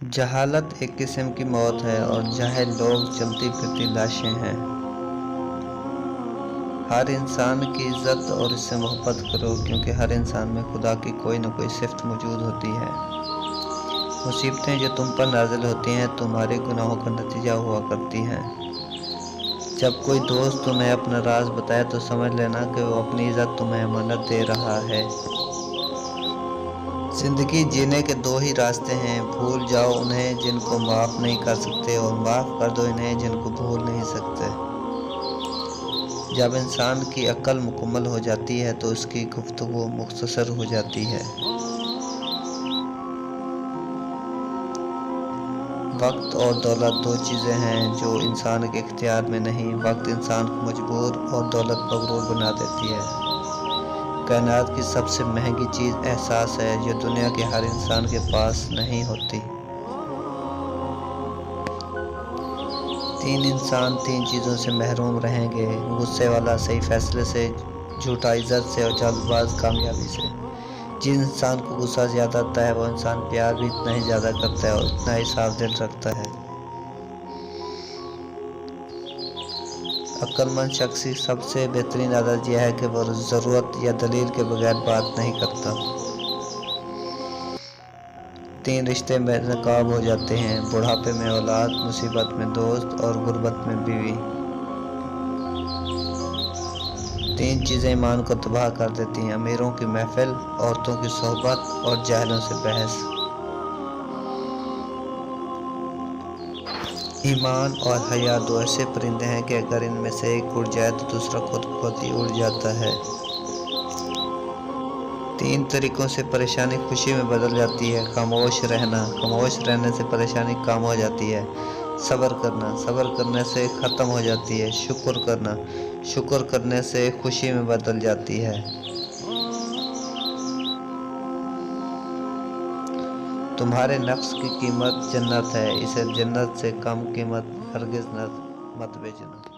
جہالت ایک قسم کی موت ہے اور جاہل لوگ چلتی پھرتی لاشیں ہیں۔ ہر انسان کی عزت اور اس سے محبت کرو، کیونکہ ہر انسان میں خدا کی کوئی نہ کوئی صفت موجود ہوتی ہے۔ مصیبتیں جو تم پر نازل ہوتی ہیں تمہارے گناہوں کا نتیجہ ہوا کرتی ہیں۔ جب کوئی دوست تمہیں اپنا راز بتائے تو سمجھ لینا کہ وہ اپنی عزت تمہیں امانت دے رہا ہے۔ زندگی جینے کے دو ہی راستے ہیں، بھول جاؤ انہیں جن کو معاف نہیں کر سکتے، اور معاف کر دو انہیں جن کو بھول نہیں سکتے۔ جب انسان کی عقل مکمل ہو جاتی ہے تو اس کی گفتگو مختصر ہو جاتی ہے۔ وقت اور دولت دو چیزیں ہیں جو انسان کے اختیار میں نہیں۔ وقت انسان کو مجبور اور دولت مغرور بنا دیتی ہے۔ کائنات کی سب سے مہنگی چیز احساس ہے، جو دنیا کے ہر انسان کے پاس نہیں ہوتی۔ تین انسان تین چیزوں سے محروم رہیں گے: غصے والا صحیح فیصلے سے، جھوٹا عزت سے، اور جلد باز کامیابی سے۔ جس انسان کو غصہ زیادہ آتا ہے وہ انسان پیار بھی اتنا ہی زیادہ کرتا ہے اور اتنا ہی صاف دل رکھتا ہے۔ عقل مند شخص کی سب سے بہترین عادت یہ ہے کہ وہ ضرورت یا دلیل کے بغیر بات نہیں کرتا۔ تین رشتے بے نقاب ہو جاتے ہیں: بڑھاپے میں اولاد، مصیبت میں دوست، اور غربت میں بیوی۔ تین چیزیں ایمان کو تباہ کر دیتی ہیں: امیروں کی محفل، عورتوں کی صحبت، اور جاہلوں سے بحث۔ ایمان اور حیا دو ایسے پرندے ہیں کہ اگر ان میں سے ایک اڑ جائے تو دوسرا خود بخود ہی اڑ جاتا ہے۔ تین طریقوں سے پریشانی خوشی میں بدل جاتی ہے: خاموش رہنا، خاموش رہنے سے پریشانی کم ہو جاتی ہے، صبر کرنا، صبر کرنے سے ختم ہو جاتی ہے، شکر کرنا، شکر کرنے سے خوشی میں بدل جاتی ہے۔ تمہارے نفس کی قیمت جنت ہے، اسے جنت سے کم قیمت ہرگز مت بیچنا۔